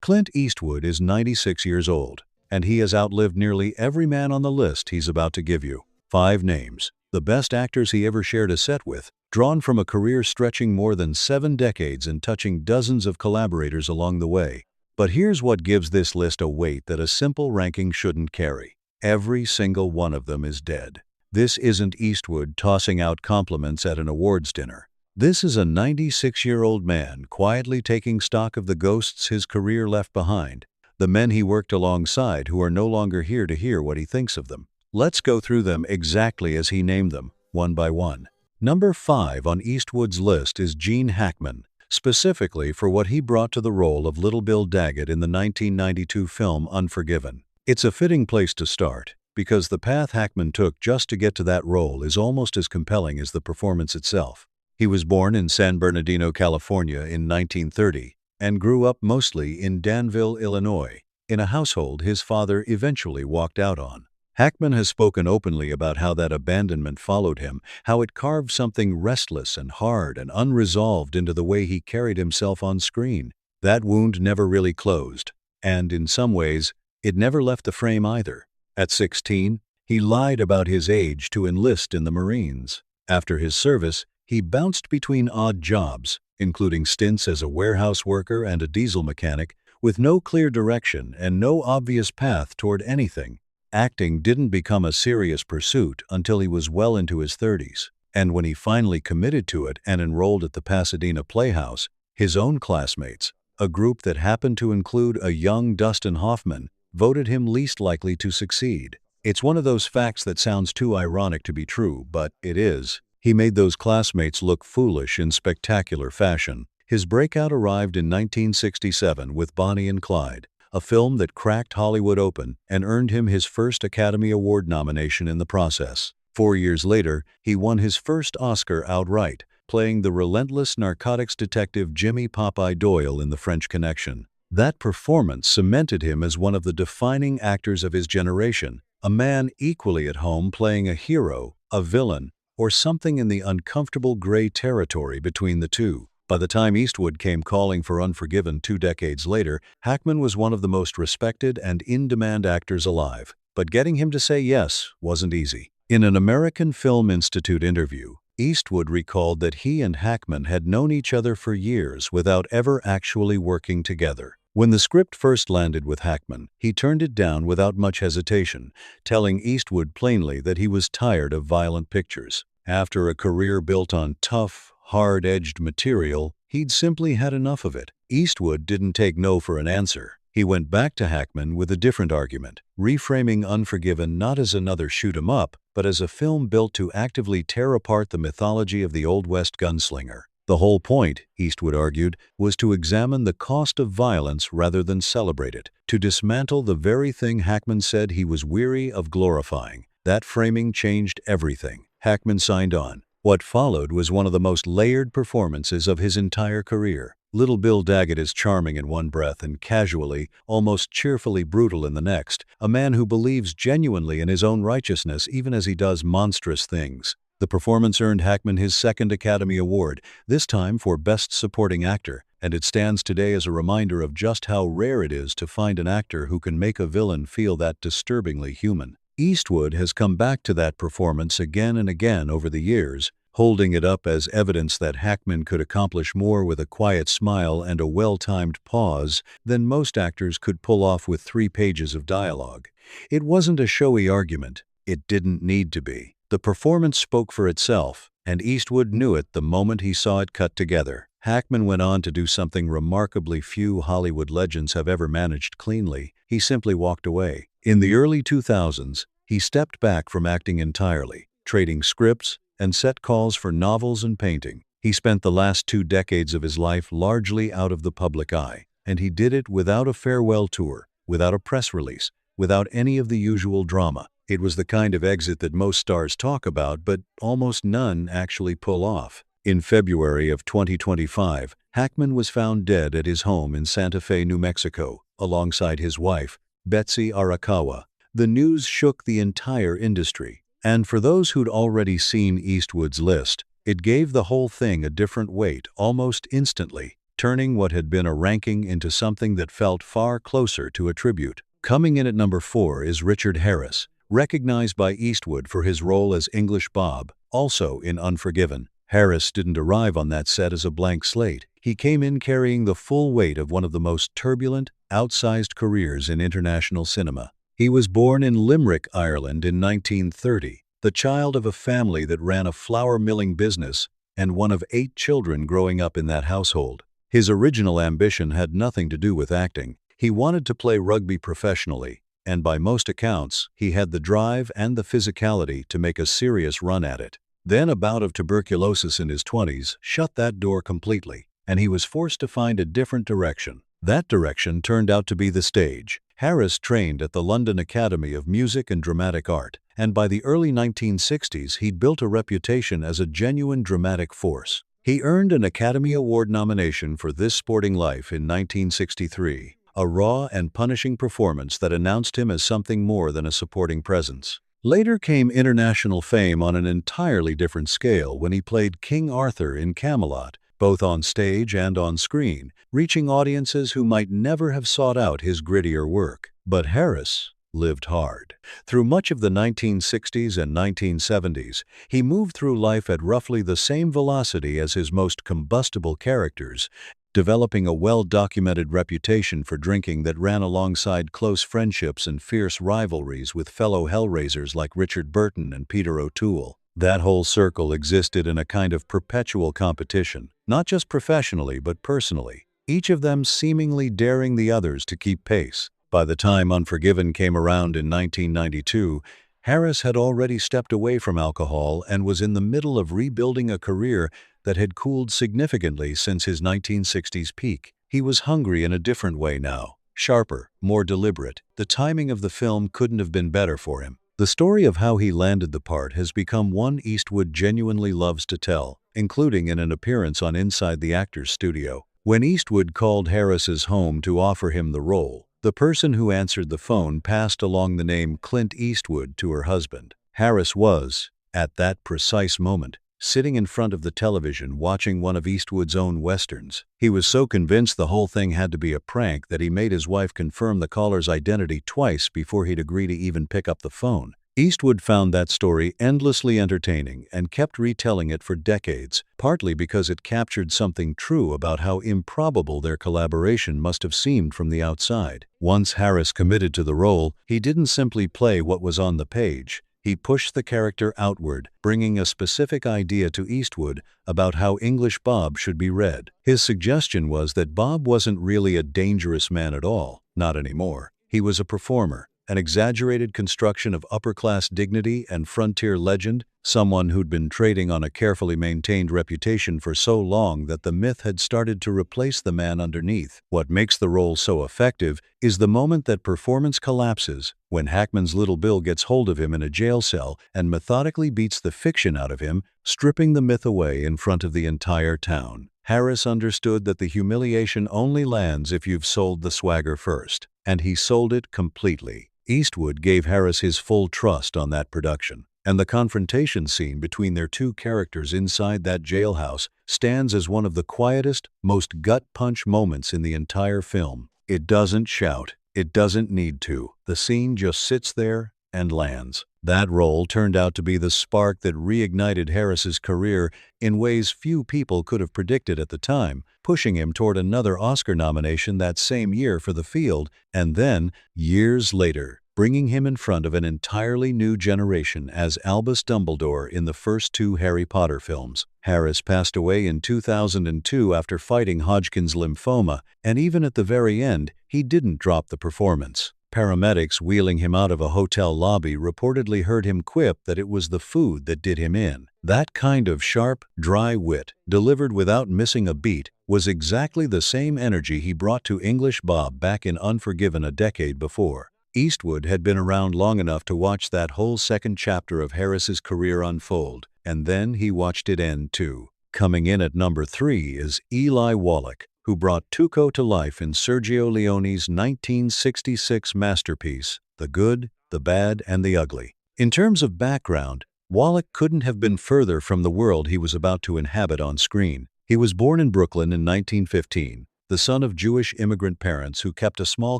Clint Eastwood is 96 years old, and he has outlived nearly every man on the list he's about to give you. 5 names, the best actors he ever shared a set with, drawn from a career stretching more than 7 decades and touching dozens of collaborators along the way. But here's what gives this list a weight that a simple ranking shouldn't carry. Every single one of them is dead. This isn't Eastwood tossing out compliments at an awards dinner. This is a 96-year-old man quietly taking stock of the ghosts his career left behind, the men he worked alongside who are no longer here to hear what he thinks of them. Let's go through them exactly as he named them, one by one. Number 5 on Eastwood's list is Gene Hackman, specifically for what he brought to the role of Little Bill Daggett in the 1992 film Unforgiven. It's a fitting place to start, because the path Hackman took just to get to that role is almost as compelling as the performance itself. He was born in San Bernardino, California in 1930 and grew up mostly in Danville, Illinois, in a household his father eventually walked out on. Hackman has spoken openly about how that abandonment followed him, how it carved something restless and hard and unresolved into the way he carried himself on screen. That wound never really closed, and in some ways, it never left the frame either. At 16, he lied about his age to enlist in the Marines. After his service, he bounced between odd jobs, including stints as a warehouse worker and a diesel mechanic, with no clear direction and no obvious path toward anything. Acting didn't become a serious pursuit until he was well into his 30s, and when he finally committed to it and enrolled at the Pasadena Playhouse, his own classmates, a group that happened to include a young Dustin Hoffman, voted him least likely to succeed. It's one of those facts that sounds too ironic to be true, but it is. He made those classmates look foolish in spectacular fashion. His breakout arrived in 1967 with Bonnie and Clyde, a film that cracked Hollywood open and earned him his first Academy Award nomination in the process. 4 years later, he won his first Oscar outright, playing the relentless narcotics detective Jimmy Popeye Doyle in The French Connection. That performance cemented him as one of the defining actors of his generation, a man equally at home playing a hero, a villain, or something in the uncomfortable gray territory between the two. By the time Eastwood came calling for Unforgiven 2 decades later, Hackman was one of the most respected and in-demand actors alive. But getting him to say yes wasn't easy. In an American Film Institute interview, Eastwood recalled that he and Hackman had known each other for years without ever actually working together. When the script first landed with Hackman, he turned it down without much hesitation, telling Eastwood plainly that he was tired of violent pictures. After a career built on tough, hard-edged material, he'd simply had enough of it. Eastwood didn't take no for an answer. He went back to Hackman with a different argument, reframing Unforgiven not as another shoot-'em-up, but as a film built to actively tear apart the mythology of the Old West gunslinger. The whole point, Eastwood argued, was to examine the cost of violence rather than celebrate it, to dismantle the very thing Hackman said he was weary of glorifying. That framing changed everything. Hackman signed on. What followed was one of the most layered performances of his entire career. Little Bill Daggett is charming in one breath and casually, almost cheerfully brutal in the next, a man who believes genuinely in his own righteousness even as he does monstrous things. The performance earned Hackman his second Academy Award, this time for Best Supporting Actor, and it stands today as a reminder of just how rare it is to find an actor who can make a villain feel that disturbingly human. Eastwood has come back to that performance again and again over the years, holding it up as evidence that Hackman could accomplish more with a quiet smile and a well-timed pause than most actors could pull off with 3 pages of dialogue. It wasn't a showy argument. It didn't need to be. The performance spoke for itself, and Eastwood knew it the moment he saw it cut together. Hackman went on to do something remarkably few Hollywood legends have ever managed cleanly. He simply walked away. In the early 2000s, he stepped back from acting entirely, trading scripts and set calls for novels and painting. He spent the last 2 decades of his life largely out of the public eye, and he did it without a farewell tour, without a press release, without any of the usual drama. It was the kind of exit that most stars talk about, but almost none actually pull off. In February of 2025, Hackman was found dead at his home in Santa Fe, New Mexico, alongside his wife, Betsy Arakawa. The news shook the entire industry, and for those who'd already seen Eastwood's list, it gave the whole thing a different weight almost instantly. turning what had been a ranking into something that felt far closer to a tribute. Coming in at number 4 is Richard Harris, recognized by Eastwood for his role as English Bob, also in Unforgiven. Harris didn't arrive on that set as a blank slate. He came in carrying the full weight of one of the most turbulent, outsized careers in international cinema. He was born in Limerick, Ireland in 1930, the child of a family that ran a flour milling business and one of 8 children growing up in that household. His original ambition had nothing to do with acting. He wanted to play rugby professionally, and by most accounts, he had the drive and the physicality to make a serious run at it. Then a bout of tuberculosis in his 20s shut that door completely, and he was forced to find a different direction. That direction turned out to be the stage. Harris trained at the London Academy of Music and Dramatic Art, and by the early 1960s he'd built a reputation as a genuine dramatic force. He earned an Academy Award nomination for This Sporting Life in 1963, a raw and punishing performance that announced him as something more than a supporting presence. Later came international fame on an entirely different scale when he played King Arthur in Camelot, both on stage and on screen, reaching audiences who might never have sought out his grittier work. But Harris lived hard. Through much of the 1960s and 1970s, he moved through life at roughly the same velocity as his most combustible characters, developing a well-documented reputation for drinking that ran alongside close friendships and fierce rivalries with fellow Hellraisers like Richard Burton and Peter O'Toole. That whole circle existed in a kind of perpetual competition, not just professionally but personally, each of them seemingly daring the others to keep pace. By the time Unforgiven came around in 1992, Harris had already stepped away from alcohol and was in the middle of rebuilding a career that had cooled significantly since his 1960s peak. He was hungry in a different way now, sharper, more deliberate. The timing of the film couldn't have been better for him. The story of how he landed the part has become one Eastwood genuinely loves to tell, including in an appearance on Inside the Actors Studio. When Eastwood called Harris's home to offer him the role, the person who answered the phone passed along the name Clint Eastwood to her husband. Harris was, at that precise moment, sitting in front of the television watching one of Eastwood's own westerns. He was so convinced the whole thing had to be a prank that he made his wife confirm the caller's identity twice before he'd agree to even pick up the phone. Eastwood found that story endlessly entertaining and kept retelling it for decades, partly because it captured something true about how improbable their collaboration must have seemed from the outside. Once Harris committed to the role, he didn't simply play what was on the page. He pushed the character outward, bringing a specific idea to Eastwood about how English Bob should be read. His suggestion was that Bob wasn't really a dangerous man at all, not anymore. He was a performer, an exaggerated construction of upper-class dignity and frontier legend, someone who'd been trading on a carefully maintained reputation for so long that the myth had started to replace the man underneath. What makes the role so effective is the moment that performance collapses, when Hackman's Little Bill gets hold of him in a jail cell and methodically beats the fiction out of him, stripping the myth away in front of the entire town. Harris understood that the humiliation only lands if you've sold the swagger first, and he sold it completely. Eastwood gave Harris his full trust on that production, and the confrontation scene between their two characters inside that jailhouse stands as one of the quietest, most gut-punch moments in the entire film. It doesn't shout. It doesn't need to. The scene just sits there and lands. That role turned out to be the spark that reignited Harris's career in ways few people could have predicted at the time, pushing him toward another Oscar nomination that same year for The Field, and then, years later, bringing him in front of an entirely new generation as Albus Dumbledore in the first 2 Harry Potter films. Harris passed away in 2002 after fighting Hodgkin's lymphoma, and even at the very end, he didn't drop the performance. Paramedics wheeling him out of a hotel lobby reportedly heard him quip that it was the food that did him in. That kind of sharp, dry wit, delivered without missing a beat, was exactly the same energy he brought to English Bob back in Unforgiven a decade before. Eastwood had been around long enough to watch that whole second chapter of Harris's career unfold, and then he watched it end too. Coming in at number 3 is Eli Wallach, who brought Tuco to life in Sergio Leone's 1966 masterpiece, The Good, the Bad, and the Ugly. In terms of background, Wallach couldn't have been further from the world he was about to inhabit on screen. He was born in Brooklyn in 1915, the son of Jewish immigrant parents who kept a small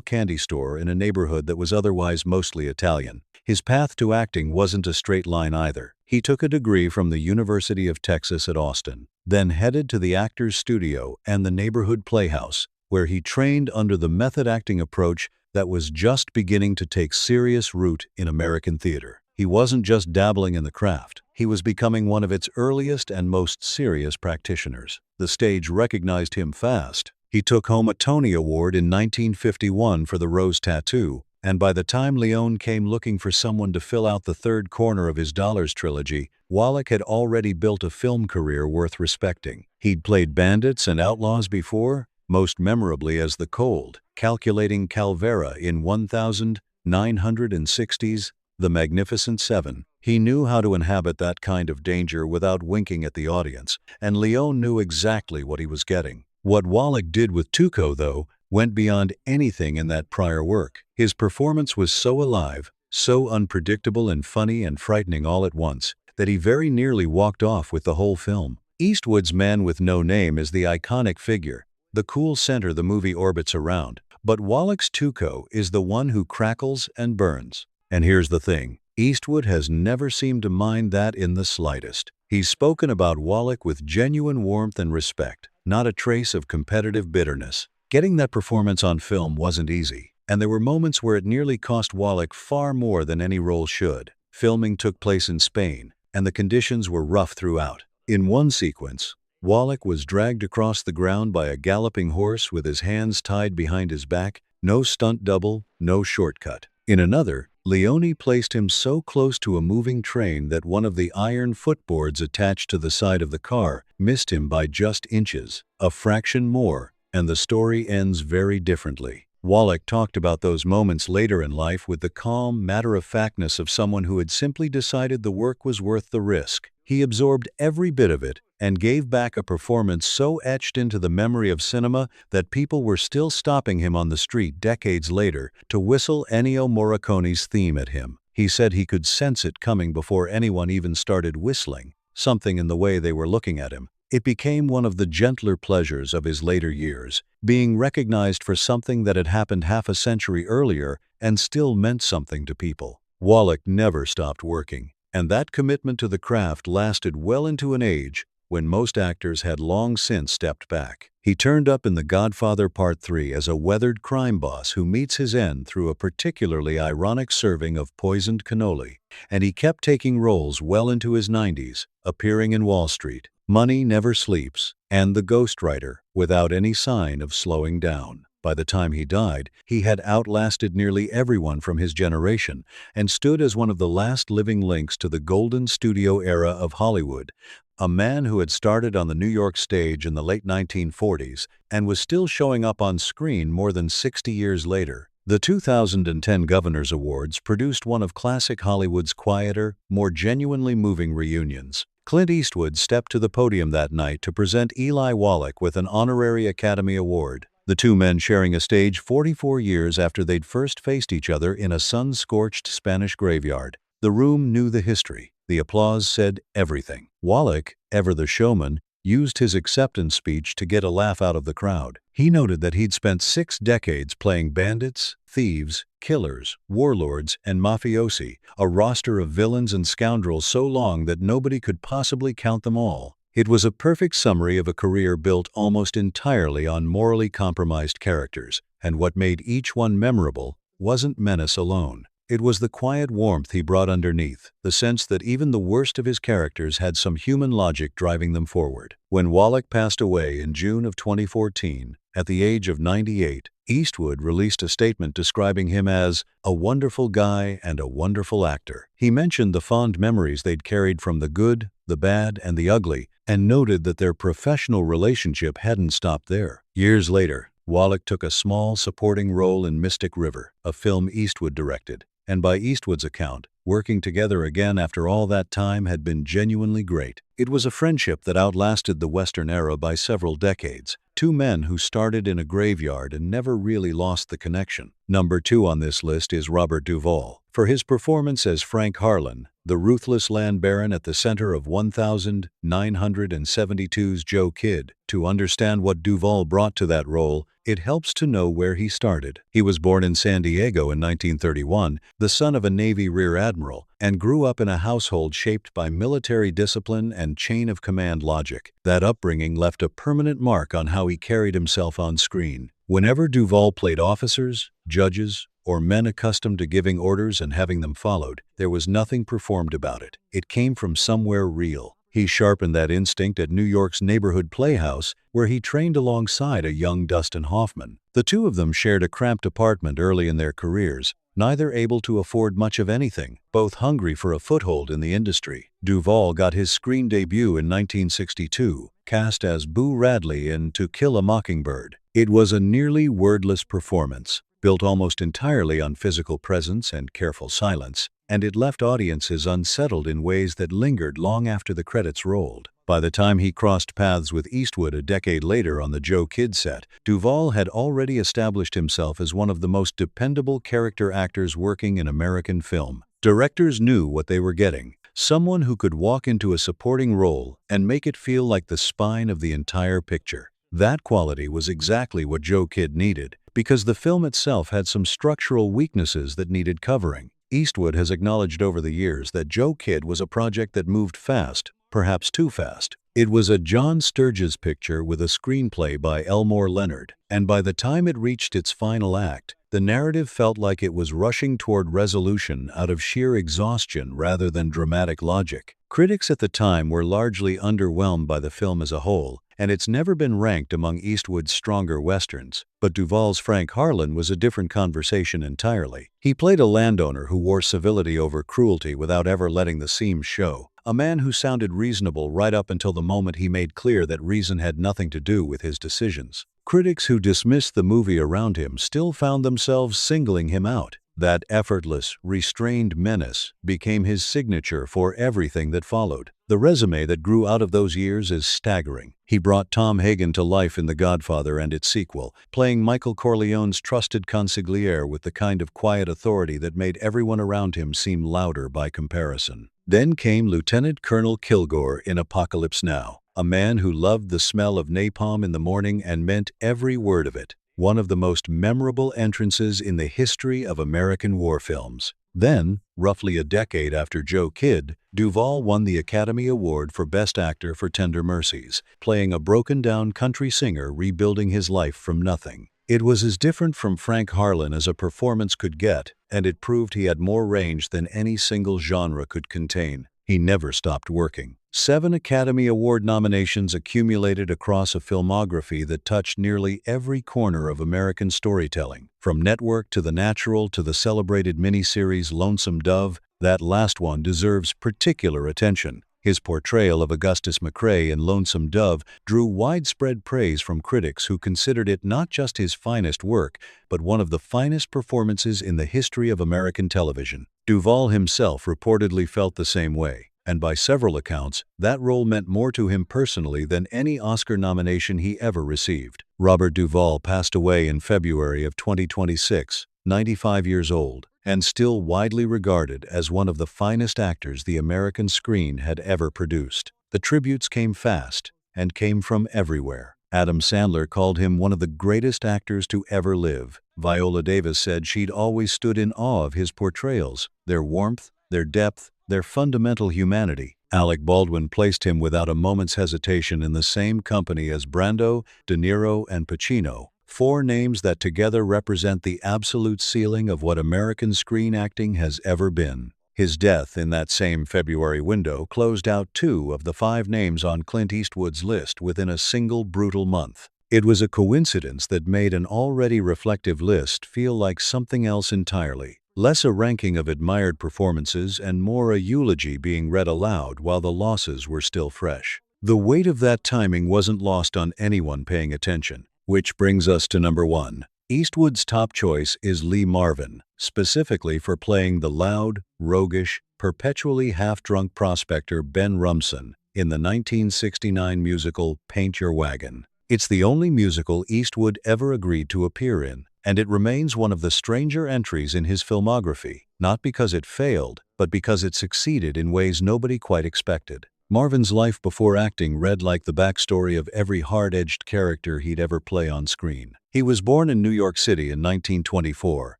candy store in a neighborhood that was otherwise mostly Italian. His path to acting wasn't a straight line either. He took a degree from the University of Texas at Austin, then headed to the Actors Studio and the neighborhood playhouse, where he trained under the method acting approach that was just beginning to take serious root in American theater. He wasn't just dabbling in the craft. He was becoming one of its earliest and most serious practitioners. The stage recognized him fast. He took home a Tony Award in 1951 for The Rose Tattoo, and by the time Leone came looking for someone to fill out the third corner of his Dollars trilogy, Wallach had already built a film career worth respecting. He'd played bandits and outlaws before, most memorably as the cold, calculating Calvera in 1960's The Magnificent Seven. He knew how to inhabit that kind of danger without winking at the audience, and Leone knew exactly what he was getting. What Wallach did with Tuco, though, went beyond anything in that prior work. His performance was so alive, so unpredictable and funny and frightening all at once, that he very nearly walked off with the whole film. Eastwood's Man with No Name is the iconic figure, the cool center the movie orbits around, but Wallach's Tuco is the one who crackles and burns. And here's the thing, Eastwood has never seemed to mind that in the slightest. He's spoken about Wallach with genuine warmth and respect, not a trace of competitive bitterness. Getting that performance on film wasn't easy, and there were moments where it nearly cost Wallach far more than any role should. Filming took place in Spain, and the conditions were rough throughout. In one sequence, Wallach was dragged across the ground by a galloping horse with his hands tied behind his back, no stunt double, no shortcut. In another, Leone placed him so close to a moving train that one of the iron footboards attached to the side of the car missed him by just inches, a fraction more, and the story ends very differently. Wallach talked about those moments later in life with the calm matter-of-factness of someone who had simply decided the work was worth the risk. He absorbed every bit of it and gave back a performance so etched into the memory of cinema that people were still stopping him on the street decades later to whistle Ennio Morricone's theme at him. He said he could sense it coming before anyone even started whistling, something in the way they were looking at him. It became one of the gentler pleasures of his later years, being recognized for something that had happened half a century earlier and still meant something to people. Wallach never stopped working, and that commitment to the craft lasted well into an age when most actors had long since stepped back. He turned up in The Godfather Part 3 as a weathered crime boss who meets his end through a particularly ironic serving of poisoned cannoli, and he kept taking roles well into his 90s, appearing in Wall Street, Money Never Sleeps, and The Ghostwriter, without any sign of slowing down. By the time he died, he had outlasted nearly everyone from his generation and stood as one of the last living links to the golden studio era of Hollywood, a man who had started on the New York stage in the late 1940s and was still showing up on screen more than 60 years later. The 2010 Governor's Awards produced one of classic Hollywood's quieter, more genuinely moving reunions. Clint Eastwood stepped to the podium that night to present Eli Wallach with an honorary Academy Award, the two men sharing a stage 44 years after they'd first faced each other in a sun-scorched Spanish graveyard. The room knew the history. The applause said everything. Wallach, ever the showman, used his acceptance speech to get a laugh out of the crowd. He noted that he'd spent 6 decades playing bandits, thieves, killers, warlords, and mafiosi, a roster of villains and scoundrels so long that nobody could possibly count them all. It was a perfect summary of a career built almost entirely on morally compromised characters, and what made each one memorable wasn't menace alone. It was the quiet warmth he brought underneath, the sense that even the worst of his characters had some human logic driving them forward. When Wallach passed away in June of 2014, at the age of 98, Eastwood released a statement describing him as a wonderful guy and a wonderful actor. He mentioned the fond memories they'd carried from the good, the bad, and the ugly, and noted that their professional relationship hadn't stopped there. Years later, Wallach took a small supporting role in Mystic River, a film Eastwood directed. And by Eastwood's account, working together again after all that time had been genuinely great. It was a friendship that outlasted the Western era by several decades. Two men who started in a graveyard and never really lost the connection. Number 2 on this list is Robert Duvall. For his performance as Frank Harlan, the ruthless land baron at the center of 1972's Joe Kidd. To understand what Duvall brought to that role, it helps to know where he started. He was born in San Diego in 1931, the son of a Navy rear admiral, and grew up in a household shaped by military discipline and chain-of-command logic. That upbringing left a permanent mark on how he carried himself on screen. Whenever Duvall played officers, judges, or men accustomed to giving orders and having them followed, there was nothing performed about it. It came from somewhere real. He sharpened that instinct at New York's neighborhood playhouse, where he trained alongside a young Dustin Hoffman. The two of them shared a cramped apartment early in their careers, neither able to afford much of anything, both hungry for a foothold in the industry. Duvall got his screen debut in 1962, cast as Boo Radley in To Kill a Mockingbird. It was a nearly wordless performance, built almost entirely on physical presence and careful silence, and it left audiences unsettled in ways that lingered long after the credits rolled. By the time he crossed paths with Eastwood a decade later on the Joe Kidd set, Duvall had already established himself as one of the most dependable character actors working in American film. Directors knew what they were getting. Someone who could walk into a supporting role and make it feel like the spine of the entire picture. That quality was exactly what Joe Kidd needed, because the film itself had some structural weaknesses that needed covering. Eastwood has acknowledged over the years that Joe Kidd was a project that moved fast, perhaps too fast. It was a John Sturges picture with a screenplay by Elmore Leonard, and by the time it reached its final act, the narrative felt like it was rushing toward resolution out of sheer exhaustion rather than dramatic logic. Critics at the time were largely underwhelmed by the film as a whole, and it's never been ranked among Eastwood's stronger westerns. But Duvall's Frank Harlan was a different conversation entirely. He played a landowner who wore civility over cruelty without ever letting the seams show, a man who sounded reasonable right up until the moment he made clear that reason had nothing to do with his decisions. Critics who dismissed the movie around him still found themselves singling him out. That effortless, restrained menace became his signature for everything that followed. The resume that grew out of those years is staggering. He brought Tom Hagen to life in The Godfather and its sequel, playing Michael Corleone's trusted consigliere with the kind of quiet authority that made everyone around him seem louder by comparison. Then came Lieutenant Colonel Kilgore in Apocalypse Now, a man who loved the smell of napalm in the morning and meant every word of it. One of the most memorable entrances in the history of American war films. Then, roughly a decade after Joe Kidd, Duvall won the Academy Award for Best Actor for Tender Mercies, playing a broken-down country singer rebuilding his life from nothing. It was as different from Frank Harlan as a performance could get, and it proved he had more range than any single genre could contain. He never stopped working. 7 Academy Award nominations accumulated across a filmography that touched nearly every corner of American storytelling. From Network to The Natural to the celebrated miniseries Lonesome Dove, that last one deserves particular attention. His portrayal of Augustus McCrae in Lonesome Dove drew widespread praise from critics who considered it not just his finest work, but one of the finest performances in the history of American television. Duvall himself reportedly felt the same way, and by several accounts, that role meant more to him personally than any Oscar nomination he ever received. Robert Duvall passed away in February of 2026, 95 years old, and still widely regarded as one of the finest actors the American screen had ever produced. The tributes came fast and came from everywhere. Adam Sandler called him one of the greatest actors to ever live. Viola Davis said she'd always stood in awe of his portrayals, their warmth, their depth, their fundamental humanity. Alec Baldwin placed him without a moment's hesitation in the same company as Brando, De Niro, and Pacino, 4 names that together represent the absolute ceiling of what American screen acting has ever been. His death in that same February window closed out 2 of the 5 names on Clint Eastwood's list within a single brutal month. It was a coincidence that made an already reflective list feel like something else entirely. Less a ranking of admired performances and more a eulogy being read aloud while the losses were still fresh. The weight of that timing wasn't lost on anyone paying attention. Which brings us to number 1. Eastwood's top choice is Lee Marvin, specifically for playing the loud, roguish, perpetually half-drunk prospector Ben Rumson in the 1969 musical Paint Your Wagon. It's the only musical Eastwood ever agreed to appear in, and it remains one of the stranger entries in his filmography, not because it failed, but because it succeeded in ways nobody quite expected. Marvin's life before acting read like the backstory of every hard-edged character he'd ever play on screen. He was born in New York City in 1924,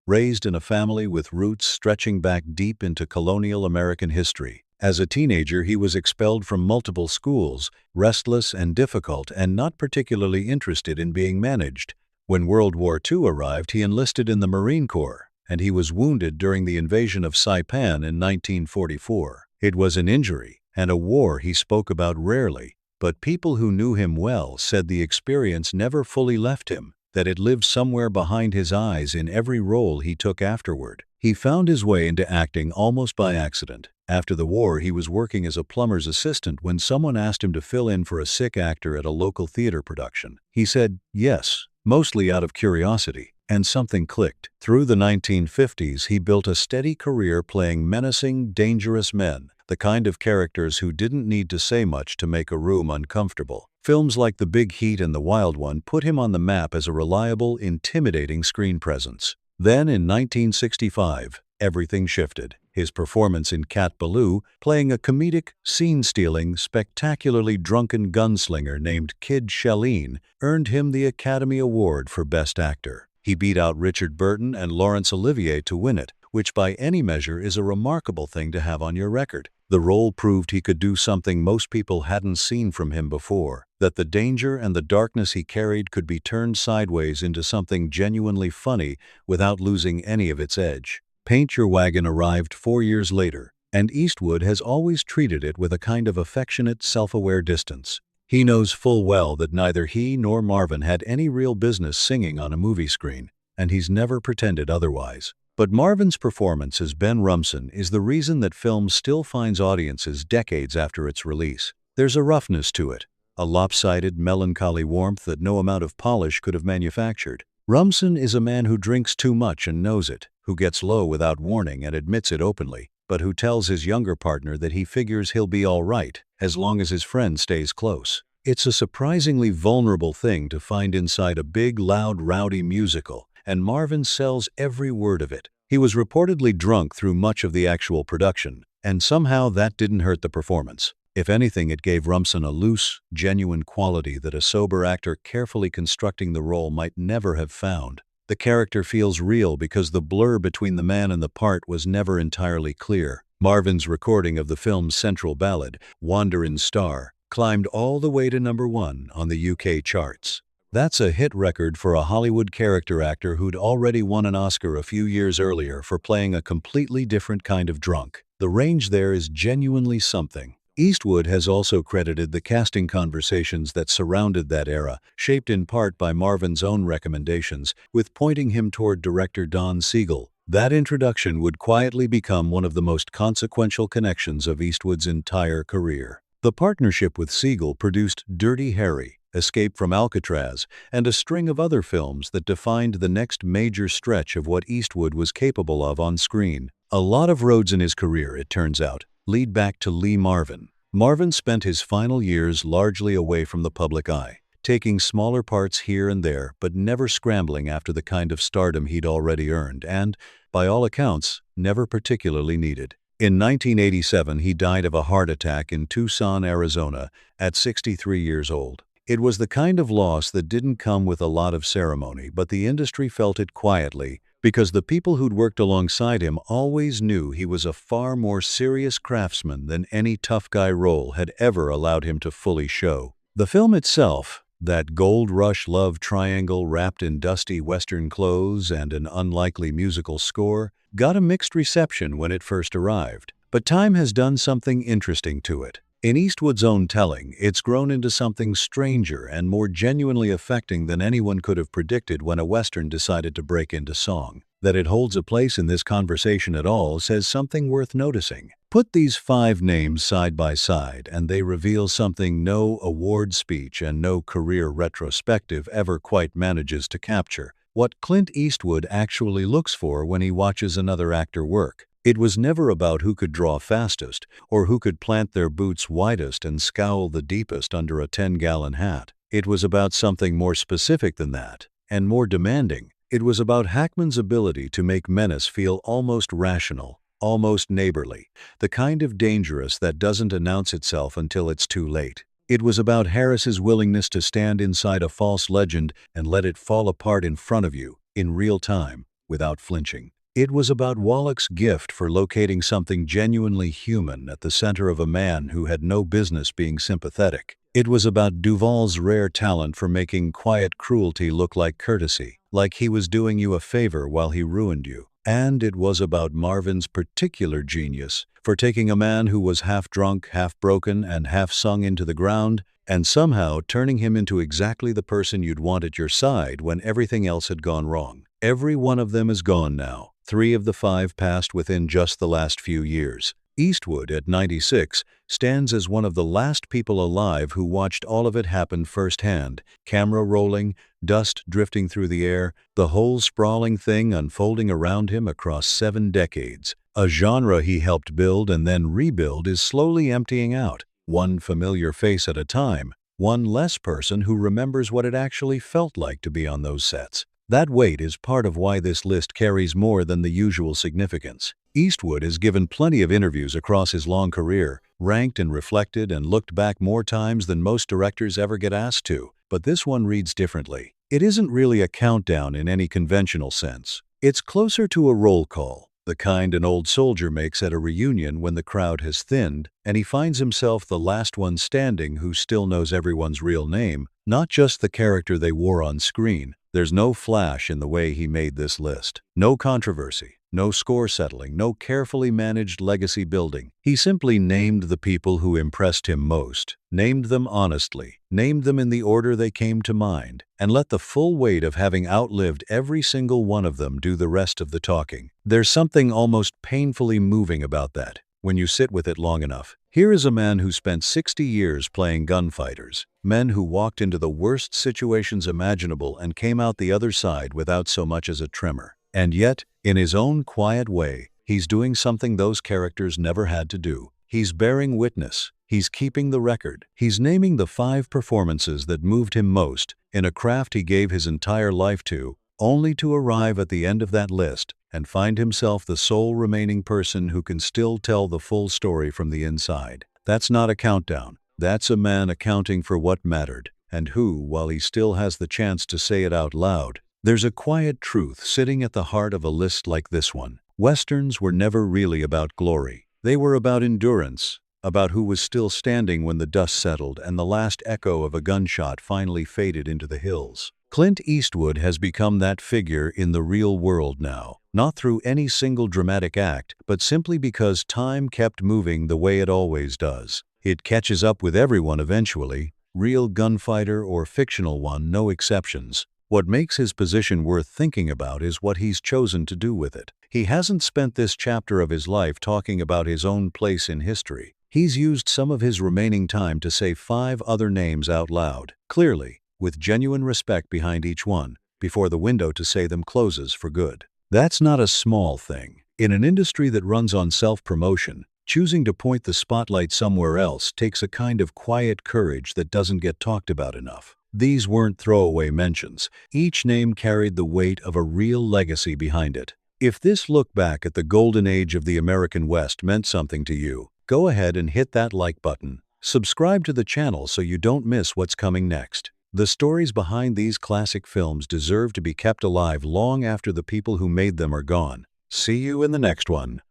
raised in a family with roots stretching back deep into colonial American history. As a teenager, he was expelled from multiple schools, restless and difficult and not particularly interested in being managed. When World War II arrived, he enlisted in the Marine Corps, and he was wounded during the invasion of Saipan in 1944. It was an injury, and a war he spoke about rarely, but people who knew him well said the experience never fully left him, that it lived somewhere behind his eyes in every role he took afterward. He found his way into acting almost by accident. After the war, he was working as a plumber's assistant when someone asked him to fill in for a sick actor at a local theater production. He said yes, mostly out of curiosity, and something clicked. Through the 1950s, he built a steady career playing menacing, dangerous men, the kind of characters who didn't need to say much to make a room uncomfortable. Films like The Big Heat and The Wild One put him on the map as a reliable, intimidating screen presence. Then, in 1965, everything shifted. His performance in Cat Ballou, playing a comedic, scene-stealing, spectacularly drunken gunslinger named Kid Shelleen, earned him the Academy Award for Best Actor. He beat out Richard Burton and Laurence Olivier to win it, which by any measure is a remarkable thing to have on your record. The role proved he could do something most people hadn't seen from him before, that the danger and the darkness he carried could be turned sideways into something genuinely funny without losing any of its edge. Paint Your Wagon arrived 4 years later, and Eastwood has always treated it with a kind of affectionate, self-aware distance. He knows full well that neither he nor Marvin had any real business singing on a movie screen, and he's never pretended otherwise. But Marvin's performance as Ben Rumson is the reason that film still finds audiences decades after its release. There's a roughness to it, a lopsided, melancholy warmth that no amount of polish could have manufactured. Rumson is a man who drinks too much and knows it, who gets low without warning and admits it openly, but who tells his younger partner that he figures he'll be all right as long as his friend stays close. It's a surprisingly vulnerable thing to find inside a big, loud, rowdy musical, and Marvin sells every word of it. He was reportedly drunk through much of the actual production, and somehow that didn't hurt the performance. If anything, it gave Rumson a loose, genuine quality that a sober actor carefully constructing the role might never have found. The character feels real because the blur between the man and the part was never entirely clear. Marvin's recording of the film's central ballad, Wanderin' Star, climbed all the way to #1 on the UK charts. That's a hit record for a Hollywood character actor who'd already won an Oscar a few years earlier for playing a completely different kind of drunk. The range there is genuinely something. Eastwood has also credited the casting conversations that surrounded that era, shaped in part by Marvin's own recommendations, with pointing him toward director Don Siegel. That introduction would quietly become one of the most consequential connections of Eastwood's entire career. The partnership with Siegel produced Dirty Harry, Escape from Alcatraz, and a string of other films that defined the next major stretch of what Eastwood was capable of on screen. A lot of roads in his career, it turns out, lead back to Lee Marvin. Marvin spent his final years largely away from the public eye, taking smaller parts here and there, but never scrambling after the kind of stardom he'd already earned and, by all accounts, never particularly needed. In 1987, he died of a heart attack in Tucson, Arizona, at 63 years old. It was the kind of loss that didn't come with a lot of ceremony, but the industry felt it quietly, because the people who'd worked alongside him always knew he was a far more serious craftsman than any tough guy role had ever allowed him to fully show. The film itself, that gold rush love triangle wrapped in dusty Western clothes and an unlikely musical score, got a mixed reception when it first arrived. But time has done something interesting to it. In Eastwood's own telling, it's grown into something stranger and more genuinely affecting than anyone could have predicted when a Western decided to break into song. That it holds a place in this conversation at all says something worth noticing. Put these 5 names side by side, and they reveal something no award speech and no career retrospective ever quite manages to capture: what Clint Eastwood actually looks for when he watches another actor work. It was never about who could draw fastest or who could plant their boots widest and scowl the deepest under a 10-gallon hat. It was about something more specific than that, and more demanding. It was about Hackman's ability to make menace feel almost rational, almost neighborly, the kind of dangerous that doesn't announce itself until it's too late. It was about Harris's willingness to stand inside a false legend and let it fall apart in front of you, in real time, without flinching. It was about Wallach's gift for locating something genuinely human at the center of a man who had no business being sympathetic. It was about Duvall's rare talent for making quiet cruelty look like courtesy, like he was doing you a favor while he ruined you. And it was about Marvin's particular genius for taking a man who was half drunk, half broken, and half sunk into the ground, and somehow turning him into exactly the person you'd want at your side when everything else had gone wrong. Every one of them is gone now. 3 of the 5 passed within just the last few years. Eastwood, at 96, stands as one of the last people alive who watched all of it happen firsthand, camera rolling, dust drifting through the air, the whole sprawling thing unfolding around him across 7 decades. A genre he helped build and then rebuild is slowly emptying out, one familiar face at a time, one less person who remembers what it actually felt like to be on those sets. That weight is part of why this list carries more than the usual significance. Eastwood has given plenty of interviews across his long career, ranked and reflected and looked back more times than most directors ever get asked to, but this one reads differently. It isn't really a countdown in any conventional sense. It's closer to a roll call, the kind an old soldier makes at a reunion when the crowd has thinned, and he finds himself the last one standing who still knows everyone's real name, not just the character they wore on screen. There's no flash in the way he made this list. No controversy, no score settling, no carefully managed legacy building. He simply named the people who impressed him most, named them honestly, named them in the order they came to mind, and let the full weight of having outlived every single one of them do the rest of the talking. There's something almost painfully moving about that, when you sit with it long enough. Here is a man who spent 60 years playing gunfighters, men who walked into the worst situations imaginable and came out the other side without so much as a tremor. And yet, in his own quiet way, he's doing something those characters never had to do. He's bearing witness. He's keeping the record. He's naming the 5 performances that moved him most in a craft he gave his entire life to, only to arrive at the end of that list and find himself the sole remaining person who can still tell the full story from the inside. That's not a countdown. That's a man accounting for what mattered, and who, while he still has the chance to say it out loud, there's a quiet truth sitting at the heart of a list like this one. Westerns were never really about glory. They were about endurance, about who was still standing when the dust settled and the last echo of a gunshot finally faded into the hills. Clint Eastwood has become that figure in the real world now, not through any single dramatic act, but simply because time kept moving the way it always does. It catches up with everyone eventually, real gunfighter or fictional one, no exceptions. What makes his position worth thinking about is what he's chosen to do with it. He hasn't spent this chapter of his life talking about his own place in history. He's used some of his remaining time to say 5 other names out loud, clearly, with genuine respect behind each one, before the window to say them closes for good. That's not a small thing. In an industry that runs on self-promotion, choosing to point the spotlight somewhere else takes a kind of quiet courage that doesn't get talked about enough. These weren't throwaway mentions. Each name carried the weight of a real legacy behind it. If this look back at the golden age of the American West meant something to you, go ahead and hit that like button. Subscribe to the channel so you don't miss what's coming next. The stories behind these classic films deserve to be kept alive long after the people who made them are gone. See you in the next one.